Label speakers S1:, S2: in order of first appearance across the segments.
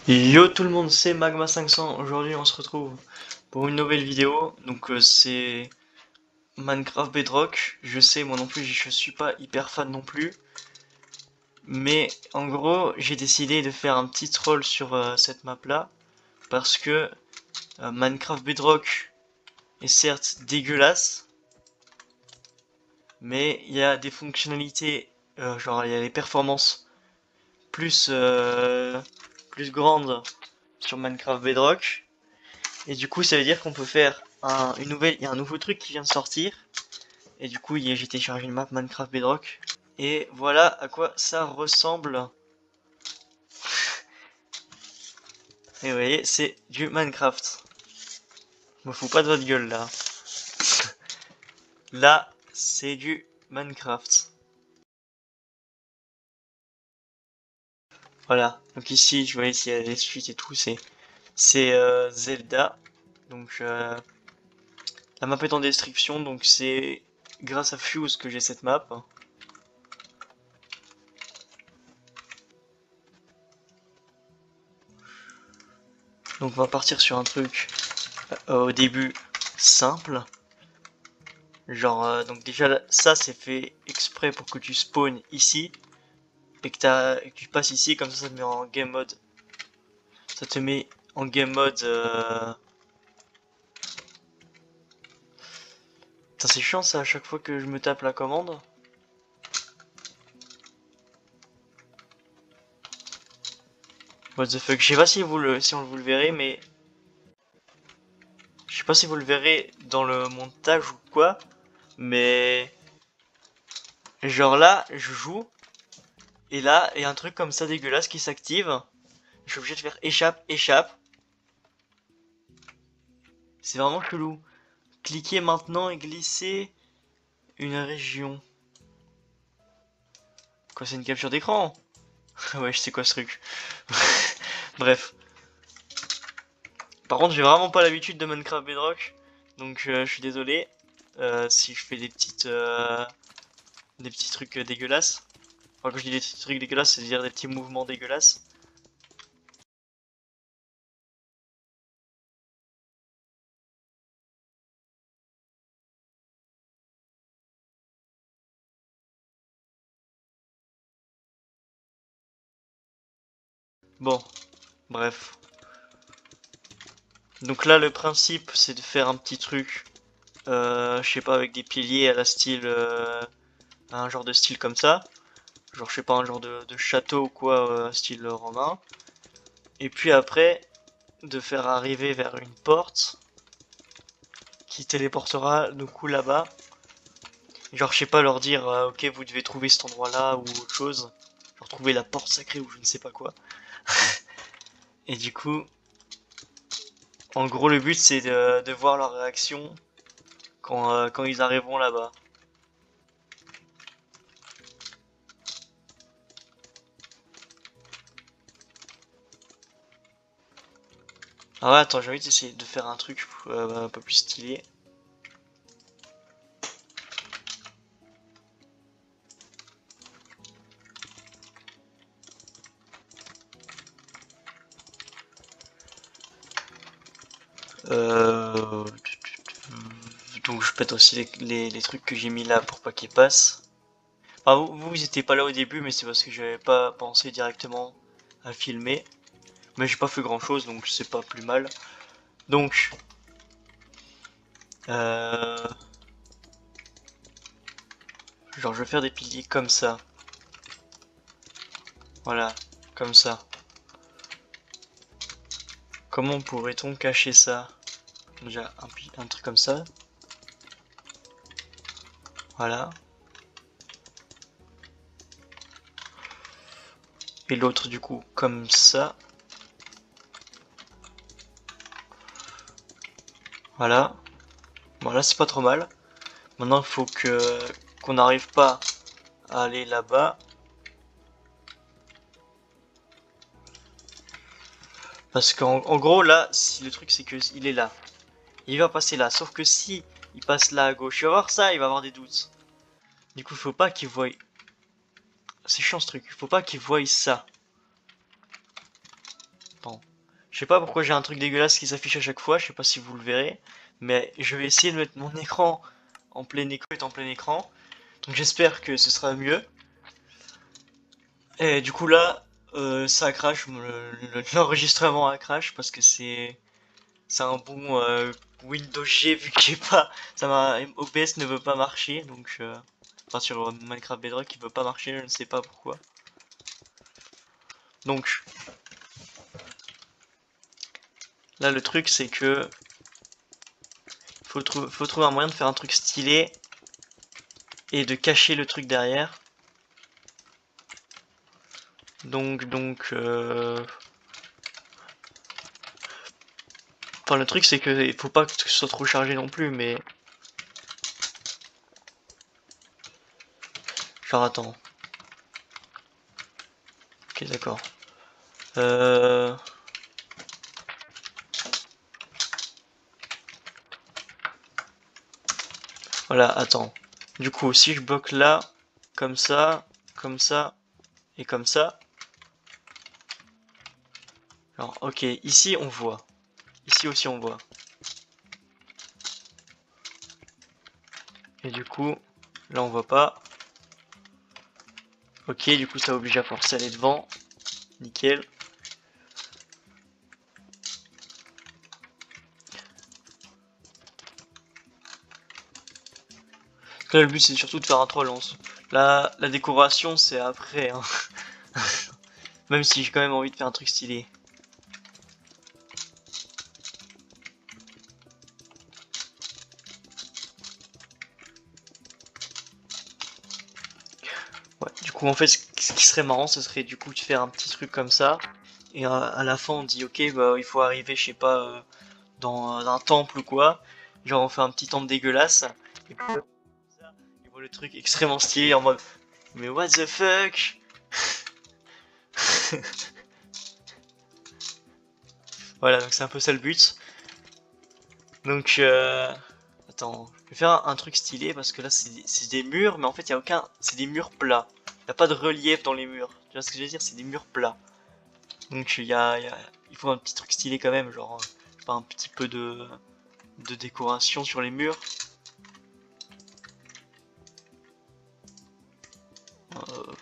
S1: Yo tout le monde, c'est Magma500. Aujourd'hui, on se retrouve pour une nouvelle vidéo. Donc, c'est Minecraft Bedrock. Je sais, moi non plus, je suis pas hyper fan non plus. Mais en gros, j'ai décidé de faire un petit troll sur cette map là. Parce que Minecraft Bedrock est certes dégueulasse. Mais il y a des fonctionnalités, genre il y a les performances plus, plus grandes sur Minecraft Bedrock. Et du coup, ça veut dire qu'on peut faire une nouvelle. Il y a un nouveau truc qui vient de sortir. Et du coup, j'ai téléchargé une map Minecraft Bedrock. Et voilà à quoi ça ressemble. Et vous voyez, c'est du Minecraft. Je me fous pas de votre gueule là. Là, c'est du Minecraft. Voilà. Donc ici, je vois ici, il y a les suites et tout. C'est Zelda. Donc la map est en description. Donc c'est grâce à Fuse que j'ai cette map. Donc on va partir sur un truc au début simple. Genre, donc déjà ça c'est fait exprès pour que tu spawns ici et que tu passes ici, comme ça te met en game mode. Ça te met en game mode. Putain, c'est chiant ça à chaque fois que je me tape la commande. What the fuck, je sais pas si vous le verrez, mais je sais pas si vous le verrez dans le montage ou quoi, mais genre là, je joue et là, il y a un truc comme ça dégueulasse qui s'active. Je suis obligé de faire échappe, échappe. C'est vraiment chelou. Cliquez maintenant et glissez une région. Quoi, c'est une capture d'écran? Ouais, je sais quoi ce truc. Bref. Par contre, j'ai vraiment pas l'habitude de Minecraft Bedrock. Donc, je suis désolé si je fais des petits trucs dégueulasses. Enfin, quand je dis des petits trucs dégueulasses, c'est-à-dire des petits mouvements dégueulasses. Bon, bref. Donc là, le principe, c'est de faire un petit truc, je sais pas, avec des piliers à la style, un genre de style comme ça. Genre, je sais pas, un genre de château ou quoi, style romain. Et puis après, de faire arriver vers une porte qui téléportera du coup là-bas. Genre, je sais pas, leur dire, ok, vous devez trouver cet endroit-là ou autre chose. Genre, trouver la porte sacrée ou je ne sais pas quoi. Et du coup, en gros, le but c'est de voir leur réaction quand ils arriveront là-bas. Ah ouais, attends, j'ai envie d'essayer de faire un truc un peu plus stylé. Euh... Donc je pète aussi les trucs que j'ai mis là pour pas qu'ils passent. Enfin, vous étiez pas là au début, mais c'est parce que j'avais pas pensé directement à filmer. Mais j'ai pas fait grand chose, donc c'est pas plus mal. Donc, euh... genre je vais faire des piliers comme ça. Voilà, comme ça. Comment pourrait-on cacher ça? Déjà un truc comme ça. Voilà. Et l'autre du coup comme ça. Voilà. Voilà, c'est pas trop mal. Maintenant il faut que qu'on n'arrive pas à aller là-bas. Parce qu'en gros là, si le truc c'est que il est là. Il va passer là. Sauf que si il passe là à gauche, il va voir ça, il va avoir des doutes. Du coup, faut pas qu'ils voient. C'est chiant ce truc. Faut pas qu'ils voient ça. Attends. Je sais pas pourquoi j'ai un truc dégueulasse qui s'affiche à chaque fois. Je sais pas si vous le verrez. Mais je vais essayer de mettre mon écran en plein écran et en plein écran. Donc j'espère que ce sera mieux. Et du coup là, ça crash. L'enregistrement a crash parce que c'est un bon Windows G vu que j'ai pas. OBS ne veut pas marcher. Donc. Enfin sur Minecraft Bedrock il veut pas marcher, je ne sais pas pourquoi. Donc là le truc c'est que faut trouver un moyen de faire un truc stylé et de cacher le truc derrière. Enfin le truc c'est que il faut pas que ce soit trop chargé non plus, mais genre attends. Ok d'accord. Euh... Voilà, attends. Du coup si je bloque là, comme ça et comme ça. Alors ok, ici on voit. Ici aussi on voit. Et du coup, là on voit pas. Ok, du coup ça oblige à forcer aller devant. Nickel. Là, le but c'est surtout de faire un troll. La décoration c'est après. Hein. Même si j'ai quand même envie de faire un truc stylé. Ouais, du coup en fait ce qui serait marrant ce serait du coup de faire un petit truc comme ça. Et à la fin on dit ok bah il faut arriver je sais pas dans un temple ou quoi. Genre on fait un petit temple dégueulasse. Et puis il voit le truc extrêmement stylé en mode mais what the fuck. Voilà donc c'est un peu ça le but. Donc attends, je vais faire un truc stylé parce que là c'est des murs mais en fait il y a aucun, c'est des murs plats. Il n'y a pas de relief dans les murs. Tu vois ce que je veux dire, c'est des murs plats. Donc il faut un petit truc stylé quand même, genre je sais pas, un petit peu de décoration sur les murs. Euh,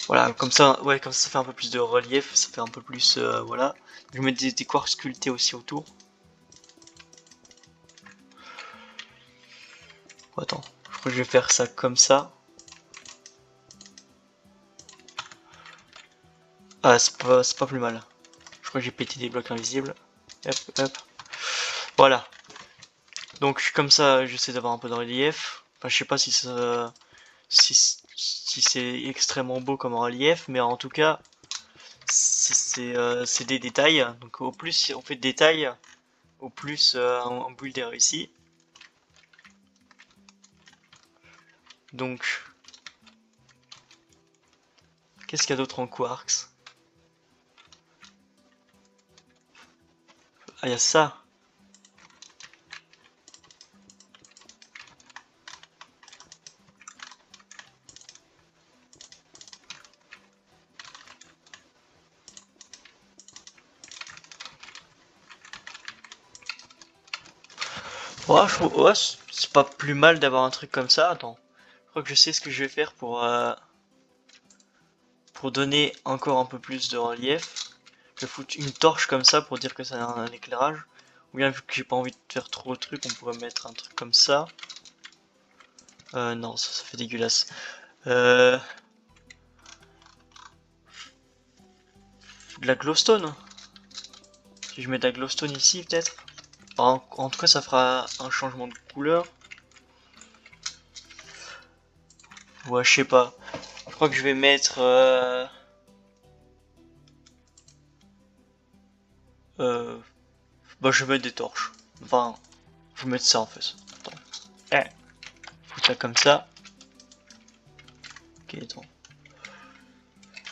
S1: voilà, comme ça, ouais, comme ça fait un peu plus de relief, ça fait un peu plus, voilà. Je vais mettre des décors sculptés aussi autour. Oh, attends, je crois que je vais faire ça comme ça. Ah, c'est pas plus mal. Je crois que j'ai pété des blocs invisibles. Hop, hop. Voilà. Donc comme ça, j'essaie d'avoir un peu de relief. Enfin, je sais pas si c'est extrêmement beau comme relief, mais en tout cas, c'est des détails. Donc au plus on fait de détails, au plus un build est réussi. Donc, qu'est-ce qu'il y a d'autre en quartz? Ah, il y a ça. Ouais, ouais, c'est pas plus mal d'avoir un truc comme ça. Attends, je crois que je sais ce que je vais faire pour donner encore un peu plus de relief. Je vais foutre une torche comme ça pour dire que ça a un éclairage. Ou bien vu que j'ai pas envie de faire trop de trucs, on pourrait mettre un truc comme ça. Non, ça fait dégueulasse. De la glowstone. Si je mets de la glowstone ici, peut-être. En tout cas, ça fera un changement de couleur. Ouais, je sais pas. Je crois que je vais mettre... euh, bah, je vais mettre des torches. Enfin, je vais mettre ça en fait. Attends. Eh, faut ça comme ça. Ok, attends.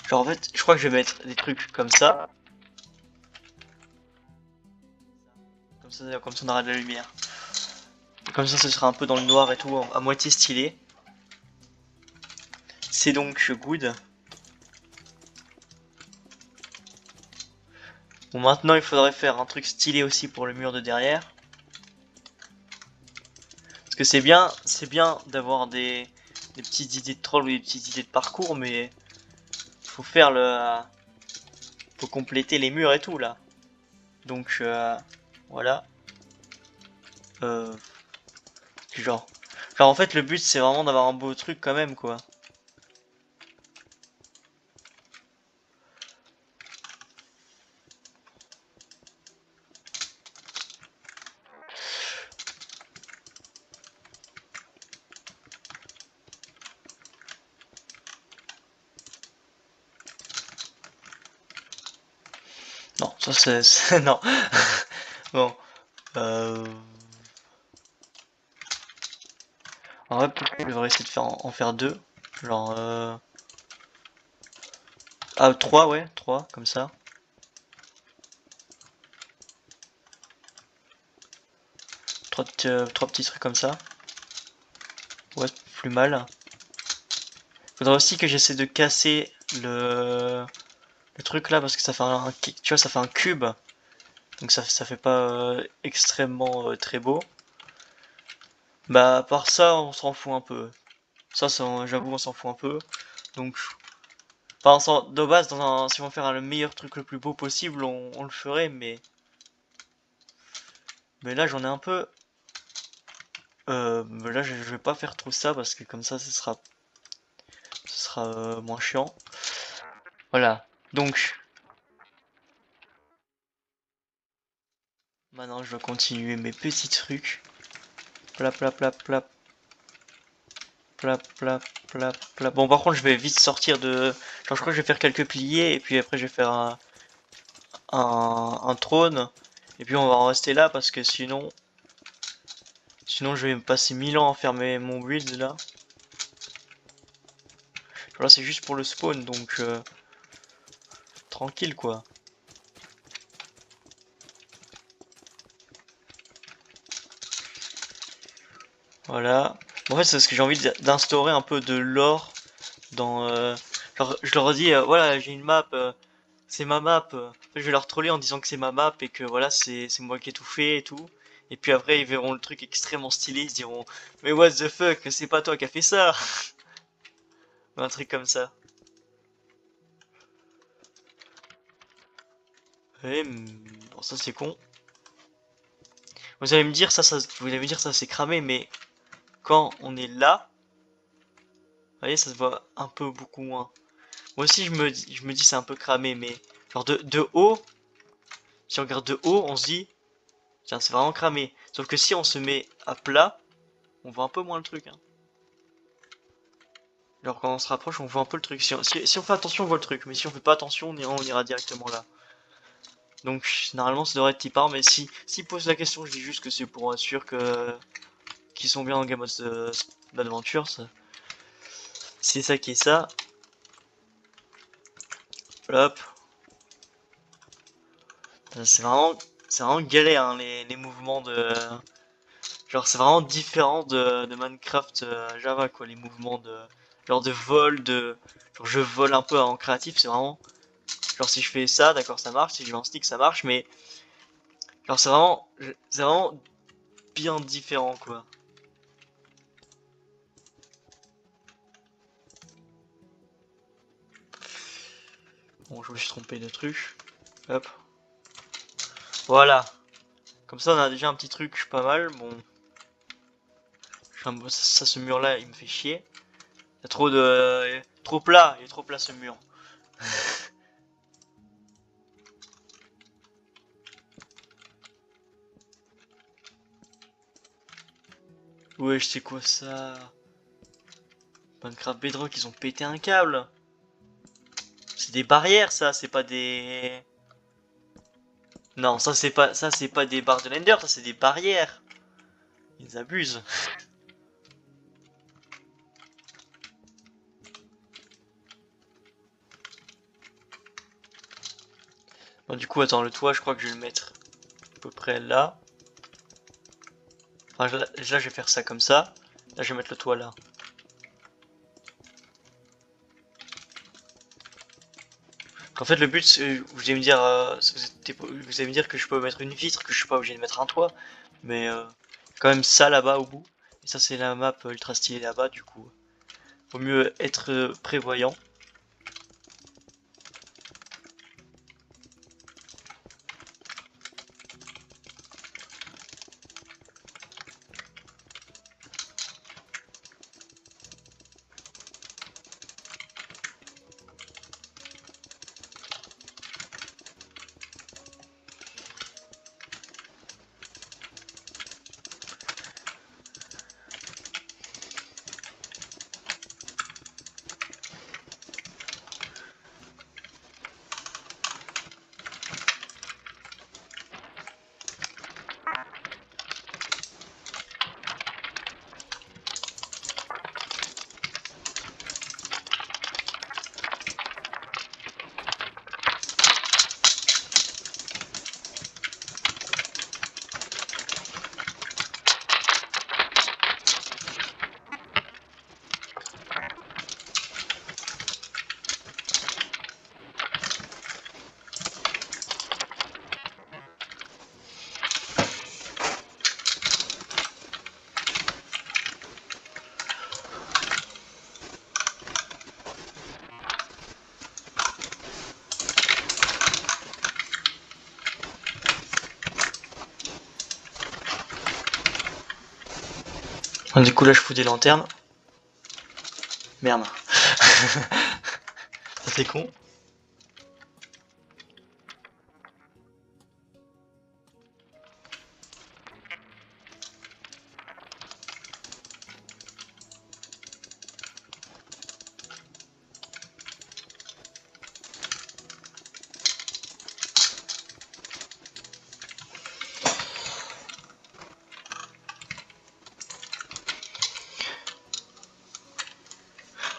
S1: Genre en fait, je crois que je vais mettre des trucs comme ça. Comme ça on aura de la lumière. Comme ça, ce sera un peu dans le noir et tout, à moitié stylé. C'est donc good. Bon, maintenant il faudrait faire un truc stylé aussi pour le mur de derrière. Parce que c'est bien d'avoir des petites idées de troll ou des petites idées de parcours, mais faut faire faut compléter les murs et tout là. Donc voilà. Euh, genre, en fait le but c'est vraiment d'avoir un beau truc quand même quoi. Non, ça non. Bon. Euh... En vrai, peut-être que je devrais essayer de en faire deux. Genre, ah, trois, ouais, trois, comme ça. Trois petits trucs comme ça. Ouais, plus mal. Faudrait aussi que j'essaie de casser le truc là, parce que ça fait tu vois, ça fait un cube. Donc ça fait pas extrêmement très beau. Bah, à part ça, on s'en fout un peu. J'avoue, on s'en fout un peu. Donc, enfin, de base, si on veut faire le meilleur truc le plus beau possible, on le ferait, mais là, j'en ai un peu. Là, je vais pas faire trop ça parce que comme ça, ce sera moins chiant. Voilà. Donc, maintenant, je vais continuer mes petits trucs. Plap, plap, plap, plap, plap, plap, plap, plap. Bon, par contre, je vais vite sortir de. Genre, je crois que je vais faire quelques piliers et puis après, je vais faire un trône. Et puis, on va en rester là parce que sinon, je vais me passer 1000 ans à faire mon build là. Là, c'est juste pour le spawn, donc tranquille quoi. Voilà. En fait, c'est parce que j'ai envie d'instaurer un peu de lore dans. Genre, je leur dis, voilà, j'ai une map, c'est ma map. Je vais leur troller en disant que c'est ma map et que voilà, c'est moi qui ai tout fait et tout. Et puis après, ils verront le truc extrêmement stylé, ils se diront, mais what the fuck, c'est pas toi qui as fait ça! Un truc comme ça. Ouais, bon, ça c'est con. Vous allez me dire, vous allez me dire, ça c'est cramé, mais quand on est là, vous voyez, ça se voit un peu beaucoup moins. Moi aussi, je me dis c'est un peu cramé, mais genre de haut, si on regarde de haut, on se dit, tiens, c'est vraiment cramé. Sauf que si on se met à plat, on voit un peu moins le truc. Hein. Genre quand on se rapproche, on voit un peu le truc. Si on fait attention, on voit le truc. Mais si on fait pas attention, on ira directement là. Donc normalement, ça devrait être type mais s'ils posent la question, je dis juste que c'est pour être sûr qu'ils sont bien en game mode d'aventure. C'est ça qui est ça. Hop. C'est vraiment galère hein, les mouvements de. Genre c'est vraiment différent de Minecraft Java quoi, les mouvements de genre de vol, genre je vole un peu en créatif, c'est vraiment genre si je fais ça, d'accord ça marche, si je vais en stick ça marche, mais genre c'est vraiment bien différent quoi. Bon je me suis trompé de truc, hop, voilà. Comme ça on a déjà un petit truc pas mal, bon. Ça ce mur là il me fait chier. Il y a trop plat, il est trop plat ce mur. Ouais, je sais quoi ça. Minecraft Bedrock, ils ont pété un câble. C'est des barrières, ça, c'est pas des. Non, ça c'est pas des barres de Lender, ça c'est des barrières. Ils abusent. Bon, du coup, attends, le toit, je crois que je vais le mettre à peu près là. Enfin, là, je vais faire ça comme ça. Là, je vais mettre le toit là. En fait, le but, vous allez me dire, vous allez me dire que je peux mettre une vitre, que je suis pas obligé de mettre un toit, mais quand même ça là-bas au bout. Et ça, c'est la map ultra stylée là-bas, du coup. Vaut mieux être prévoyant. Du coup, là, je fous des lanternes. Merde. Ça, c'est con.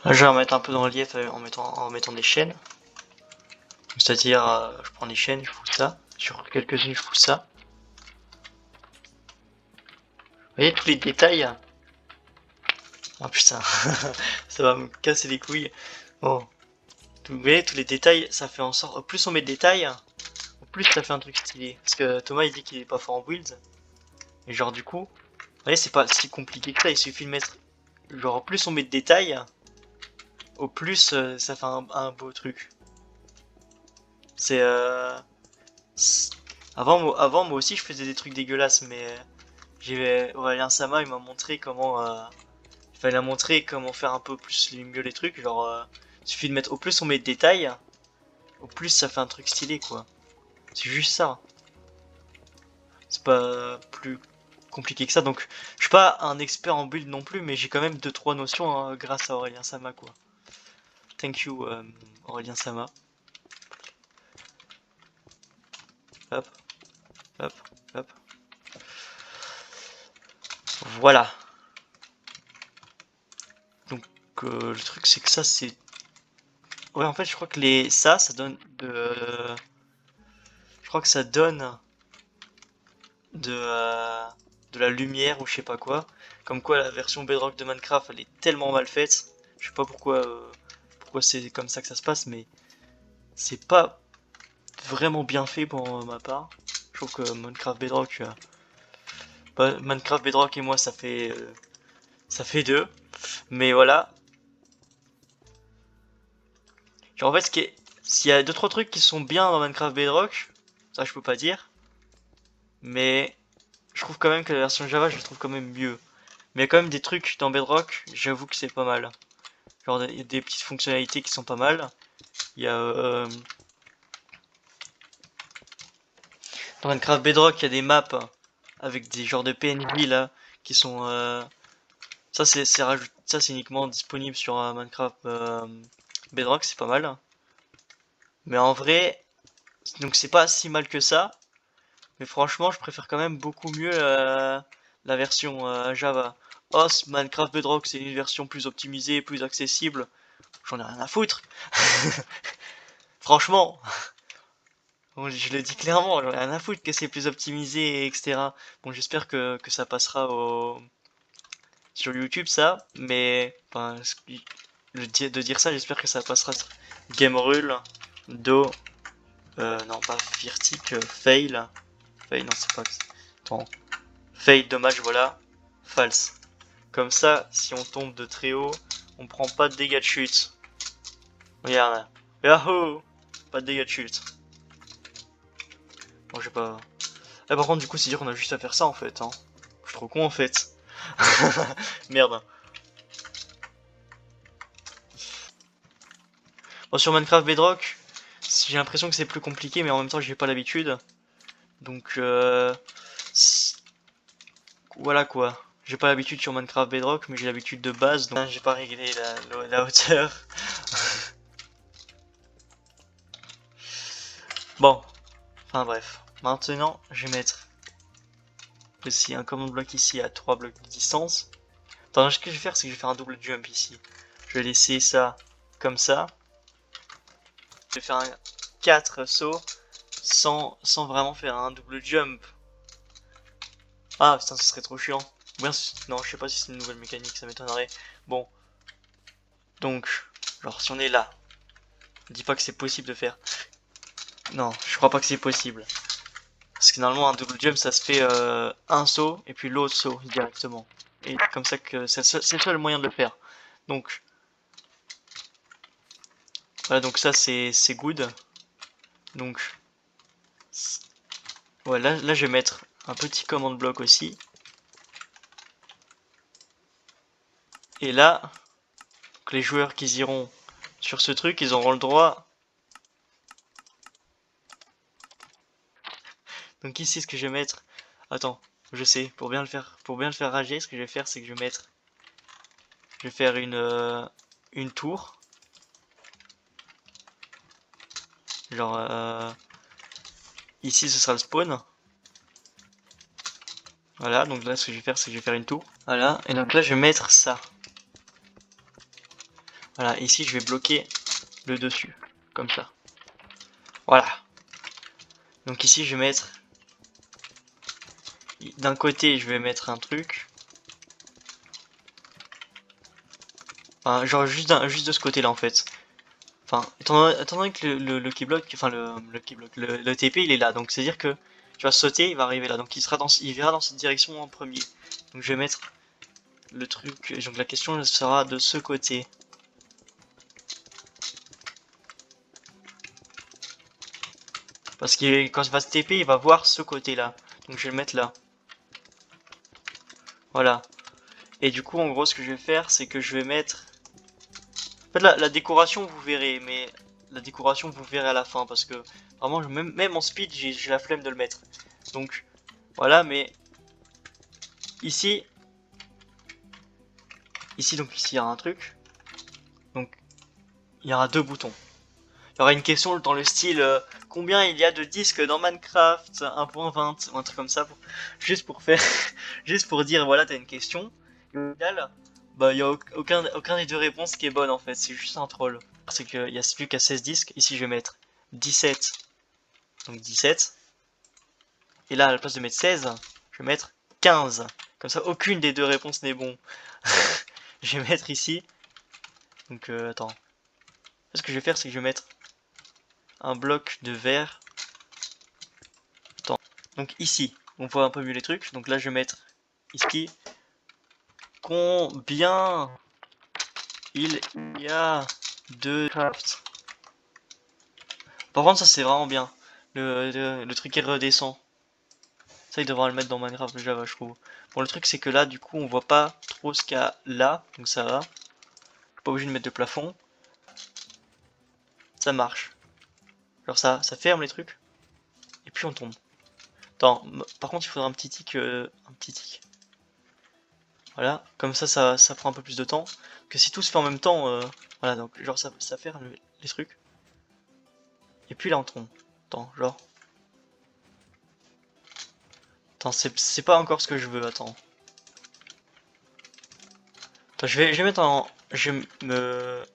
S1: Là, je vais remettre un peu dans le relief en mettant des chaînes. C'est-à-dire, je prends des chaînes, je fous ça. Sur quelques-unes, je fous ça. Vous voyez tous les détails? Oh putain, ça va me casser les couilles. Bon, vous voyez tous les détails, ça fait en sorte. Au plus on met de détails, au plus ça fait un truc stylé. Parce que Thomas il dit qu'il est pas fort en build. Et genre du coup, vous voyez, c'est pas si compliqué que ça, il suffit de mettre. Genre, au plus on met de détails, au plus ça fait un beau truc. C'est. Avant, moi aussi, je faisais des trucs dégueulasses, mais j'ai Aurélien Sama, il m'a montré comment. Il fallait montrer comment faire un peu plus mieux les trucs. Genre, il suffit de mettre. Au plus on met de détails, au plus ça fait un truc stylé, quoi. C'est juste ça. C'est pas plus compliqué que ça. Donc, je suis pas un expert en build non plus, mais j'ai quand même 2-3 notions hein, grâce à Aurélien Sama, quoi. Thank you, Aurélien Sama. Hop, hop, hop. Voilà. Donc, le truc, c'est que ça, c'est. Ouais, en fait, je crois que ça donne de. Je crois que ça donne de la lumière ou je sais pas quoi. Comme quoi, la version Bedrock de Minecraft, elle est tellement mal faite. Je sais pas pourquoi c'est comme ça que ça se passe, mais c'est pas vraiment bien fait pour ma part. Je trouve que Minecraft Bedrock, Minecraft Bedrock et moi, ça fait deux. Mais voilà. Genre, en fait, s'il y a 2-3 trucs qui sont bien dans Minecraft Bedrock, ça je peux pas dire. Mais je trouve quand même que la version Java, je la trouve quand même mieux. Mais il y a quand même des trucs dans Bedrock, j'avoue que c'est pas mal. Genre, il y a des petites fonctionnalités qui sont pas mal. Il y a dans Minecraft Bedrock, il y a des maps avec des genres de PNJ là qui sont ça c'est uniquement disponible sur Minecraft Bedrock, c'est pas mal. Mais en vrai, donc c'est pas si mal que ça. Mais franchement, je préfère quand même beaucoup mieux la version Java. Oh, Minecraft Bedrock, c'est une version plus optimisée, plus accessible. J'en ai rien à foutre. Franchement, Bon, je le dis clairement, j'en ai rien à foutre que c'est plus optimisé, etc. Bon, j'espère que ça passera sur YouTube, ça, mais enfin, de dire ça, j'espère que ça passera sur Game Rule, Do, non pas Virtic, Fail. Fail, non, c'est pas. Attends. Fail, dommage, voilà. False. Comme ça, si on tombe de très haut, on prend pas de dégâts de chute. Regarde. Yahoo! Pas de dégâts de chute. Bon, j'ai pas. Ah, par contre, du coup, c'est dire qu'on a juste à faire ça en fait. Hein. Je suis trop con en fait. Merde. Bon, sur Minecraft Bedrock, j'ai l'impression que c'est plus compliqué, mais en même temps, j'ai pas l'habitude. Donc, voilà quoi. J'ai pas l'habitude sur Minecraft Bedrock, mais j'ai l'habitude de base, donc j'ai pas réglé la hauteur. Bon, enfin bref. Maintenant, je vais mettre aussi un command block ici à 3 blocs de distance. Attends, ce que je vais faire, c'est que je vais faire un double jump ici. Je vais laisser ça comme ça. Je vais faire un 4 sauts sans vraiment faire un double jump. Ah putain, ce serait trop chiant. Bien, non, je sais pas si c'est une nouvelle mécanique, ça m'étonnerait. Bon, donc, genre si on est là, on dit pas que c'est possible de faire. Non, je crois pas que c'est possible. Parce que normalement un double jump ça se fait un saut et puis l'autre saut directement. Et comme ça que c'est le seul moyen de le faire. Donc voilà, donc ça c'est good. Donc voilà, là je vais mettre un petit command block aussi. Et là, donc les joueurs qui iront sur ce truc, ils auront le droit. Donc ici ce que je vais mettre. Attends, je sais, pour bien le faire rager, ce que je vais faire c'est que je vais mettre. Je vais faire une tour. Genre ici ce sera le spawn. Voilà, donc là ce que je vais faire c'est que je vais faire une tour. Voilà, et donc là je vais mettre ça. Voilà, ici je vais bloquer le dessus, comme ça. Voilà. Donc ici je vais mettre... D'un côté je vais mettre un truc. Enfin, genre juste de ce côté là en fait. Enfin, étant donné que le keyblock, enfin le TP il est là, donc c'est à dire que tu vas sauter, il va arriver là, donc il verra dans cette direction en premier. Donc je vais mettre le truc, donc la question sera de ce côté. Parce que quand il va se TP, il va voir ce côté là. Donc je vais le mettre là. Voilà. Et du coup, en gros, ce que je vais faire, c'est que je vais mettre... En fait, la décoration, vous verrez, mais la décoration, vous verrez à la fin, parce que vraiment, même en speed, j'ai la flemme de le mettre. Donc, voilà, mais ici, donc ici, il y a un truc. Donc, il y aura deux boutons. Il y aura une question dans le style combien il y a de disques dans Minecraft 1.20 ou un truc comme ça, juste pour faire, juste pour dire voilà, t'as une question. Et au final, bah, il y a aucun des deux réponses qui est bonne en fait, c'est juste un troll. C'est qu'il y a celui qui a 16 disques, ici je vais mettre 17, donc 17. Et là, à la place de mettre 16, je vais mettre 15. Comme ça, aucune des deux réponses n'est bon. Je vais mettre ici, donc attends. Ce que je vais faire, c'est que je vais mettre un bloc de verre. Attends. Donc ici, on voit un peu mieux les trucs. Donc là, je vais mettre ici combien il y a de craft. Par contre, ça c'est vraiment bien. Le truc qui redescend. Ça, il devra le mettre dans Minecraft Java, je trouve. Bon, le truc c'est que là, du coup, on voit pas trop ce qu'il y a là. Donc ça va. Pas obligé de mettre de plafond. Ça marche. Genre ça ferme les trucs. Et puis on tombe. Attends, par contre, il faudra un petit tic. Un petit tic. Voilà, comme ça prend un peu plus de temps. Que si tout se fait en même temps, voilà, donc genre ça fait les trucs. Et puis là on tombe. Attends, genre. Attends, c'est pas encore ce que je veux, attends. Attends, je vais mettre en... Je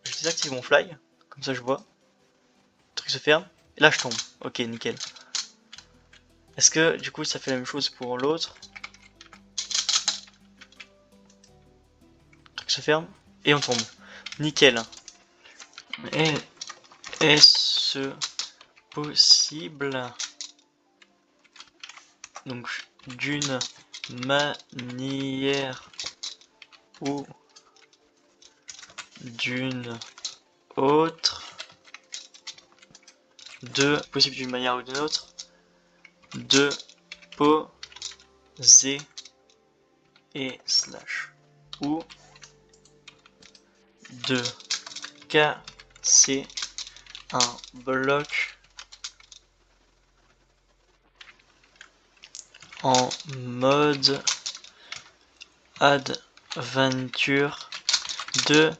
S1: désactive mon fly, comme ça je vois. Le truc se ferme, et là je tombe. Ok, nickel. Est-ce que du coup ça fait la même chose pour l'autre? Le truc se ferme et on tombe. Nickel. Est-ce possible, donc d'une manière ou d'une autre, possible d'une manière ou d'une autre, de poser et slash ou de casser un bloc en mode adventure de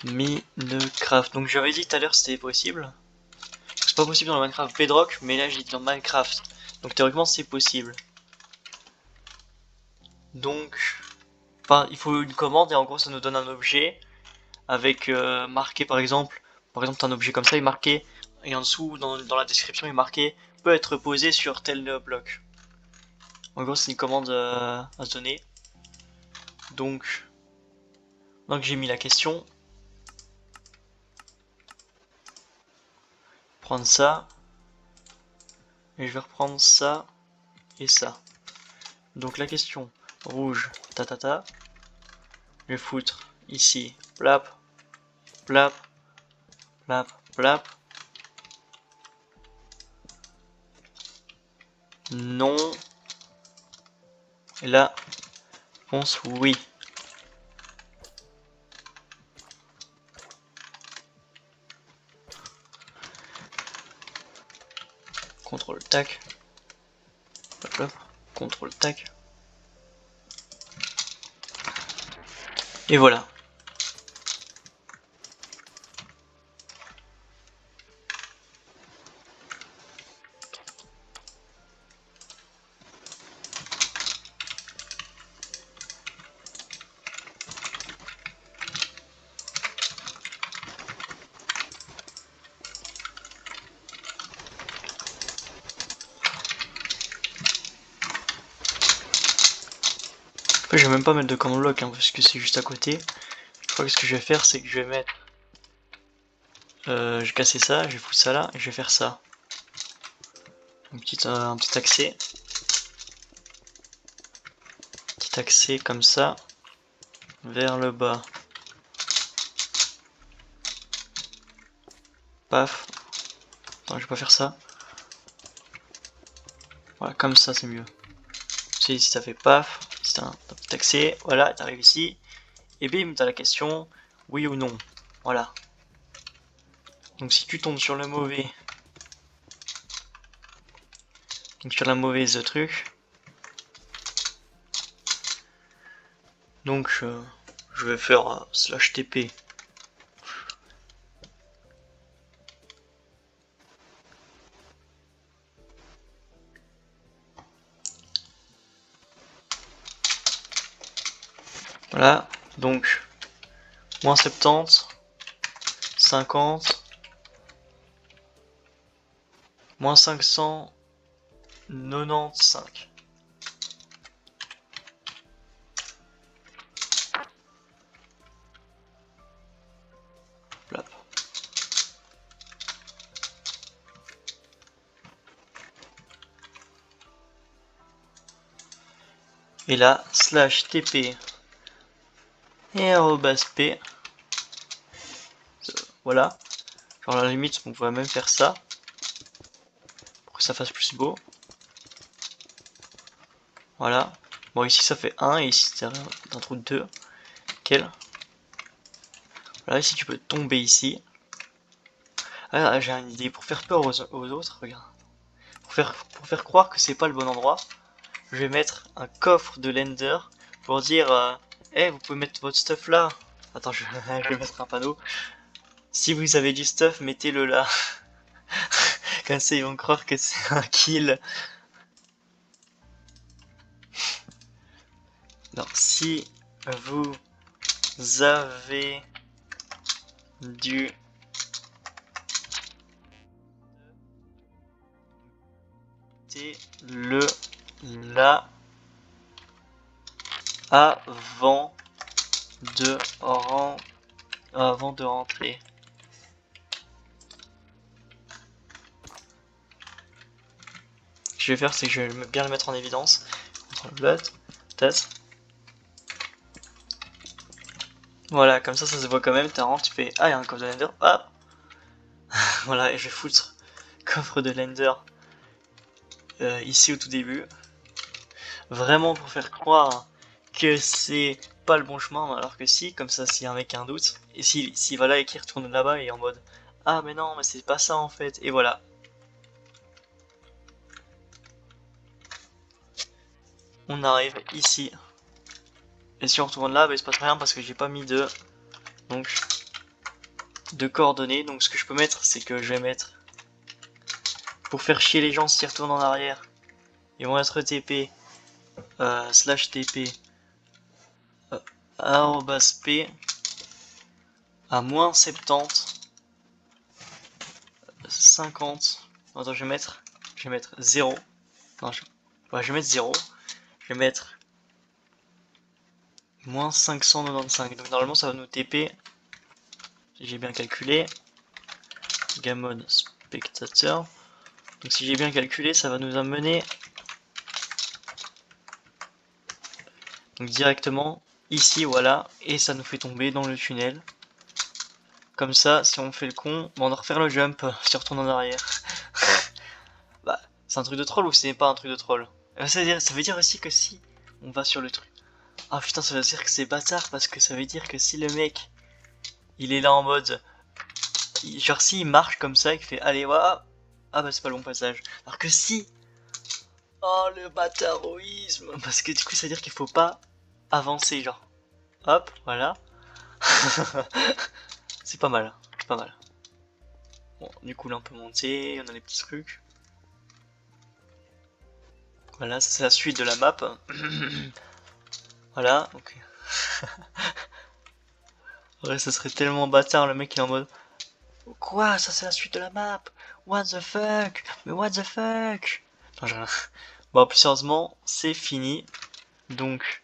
S1: Minecraft. Donc j'avais dit tout à l'heure c'était possible. C'est pas possible dans le Minecraft Bedrock, mais là j'ai dit dans Minecraft. Donc théoriquement c'est possible. Donc il faut une commande et en gros ça nous donne un objet avec marqué par exemple un objet comme ça est marqué et en dessous dans la description il est marqué peut être posé sur tel bloc. En gros c'est une commande à se donner. Donc j'ai mis la question, prendre ça et je vais reprendre ça et ça. Donc la question rouge ta, je vais foutre ici plap plap plap plap. Non. Et là, réponse oui. Contrôle tac. Hop, hop. Contrôle tac. Et voilà. Après, je vais même pas mettre de command block hein, parce que c'est juste à côté. Je crois que ce que je vais faire, c'est que je vais mettre. Je vais casser ça, je vais foutre ça là et je vais faire ça. Un petit accès. Petit accès comme ça vers le bas. Paf. Attends, je vais pas faire ça. Voilà, comme ça c'est mieux. Si ça fait paf, c'est un petit accès. Voilà, t'arrives ici. Et bim, t'as la question oui ou non. Voilà. Donc si tu tombes sur le mauvais, donc sur la mauvaise truc, donc je vais faire slash TP. Voilà, donc moins 70, 50, moins 595. Plap. Et là, slash TP et @p. Voilà. Genre à la limite, on pourrait même faire ça. Pour que ça fasse plus beau. Voilà. Bon, ici ça fait 1 et ici c'est un trou de 2. Quel. Voilà, ici tu peux tomber ici. Ah, j'ai une idée pour faire peur aux autres, regarde. Pour faire croire que c'est pas le bon endroit, je vais mettre un coffre de Lender pour dire hey, vous pouvez mettre votre stuff là. Attends, je vais mettre un panneau. Si vous avez du stuff, mettez-le là. Comme ça, ils vont croire que c'est un kill. Non, si vous avez du la avant de rentrer. Ce que je vais faire, c'est que je vais bien le mettre en évidence. Test. Voilà, comme ça se voit quand même. Tu rentres, tu fais ah, il y a un coffre de Lender. Hop. Voilà, et je vais foutre coffre de Lender ici au tout début. Vraiment pour faire croire que c'est pas le bon chemin, alors que si, comme ça, s'il y a un mec qui a un doute, et si voilà, et qui retourne là-bas et en mode ah, mais non, mais c'est pas ça en fait, et voilà. On arrive ici. Et si on retourne là, bah, il se passe rien parce que j'ai pas mis de coordonnées. Donc ce que je peux mettre, c'est que je vais mettre pour faire chier les gens s'ils retournent en arrière. Ils vont être TP /TP @p à moins 70 50. Attends, je vais mettre 0. Non, ouais, je vais mettre 0. Je vais mettre moins 595. Donc normalement ça va nous TP, si j'ai bien calculé, Gamon spectateur. Donc si j'ai bien calculé, ça va nous amener donc directement ici, voilà, et ça nous fait tomber dans le tunnel. Comme ça, si on fait le con, on va refaire le jump, si on retourne en arrière. Bah, c'est un truc de troll ou c'est pas un truc de troll? Ça veut dire aussi que si on va sur le truc. Ah putain, ça veut dire que c'est bâtard parce que ça veut dire que si le mec il est là en mode. Genre s'il marche comme ça et qu'il fait allez, voilà. Ah bah c'est pas le bon passage. Alors que si. Oh le bâtaroïsme. Parce que du coup ça veut dire qu'il faut pas avancer, genre. Hop, voilà. C'est pas mal, c'est pas mal. Bon, du coup là on peut monter, on a les petits trucs. Voilà, ça c'est la suite de la map. Voilà, ok. Ouais, ça serait tellement bâtard, le mec il est en mode quoi, ça c'est la suite de la map? What the fuck? Mais what the fuck? Enfin, bon, plus sérieusement, c'est fini. Donc,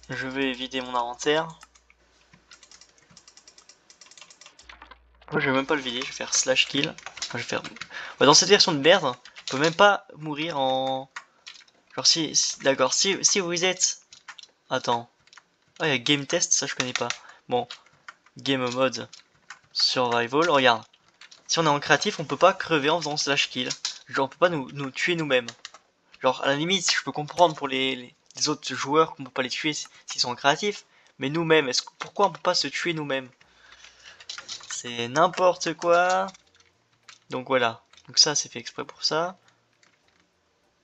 S1: je vais vider mon inventaire. Moi, je vais même pas le vider, je vais faire slash kill. Enfin, je vais faire. Ouais, dans cette version de merde, on peut même pas mourir en. Genre, d'accord, si vous êtes. Attends. Ah, il y a game test, ça je connais pas. Bon, game mode survival, regarde. Si on est en créatif, on peut pas crever en faisant slash kill. Genre, on peut pas nous tuer nous-mêmes. Genre, à la limite, je peux comprendre pour les autres joueurs qu'on peut pas les tuer s'ils sont en créatif. Mais nous-mêmes, pourquoi on peut pas se tuer nous-mêmes? C'est n'importe quoi. Donc voilà. Donc ça, c'est fait exprès pour ça.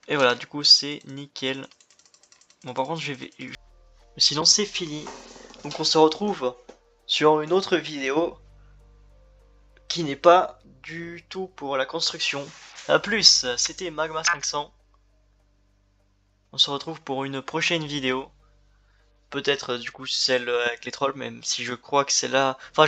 S1: Et voilà, du coup, c'est nickel. Bon, par contre, sinon, c'est fini. Donc on se retrouve sur une autre vidéo qui n'est pas du tout pour la construction. A plus, c'était Magma 500. On se retrouve pour une prochaine vidéo. Peut-être du coup celle avec les trolls, même si je crois que c'est là. Enfin,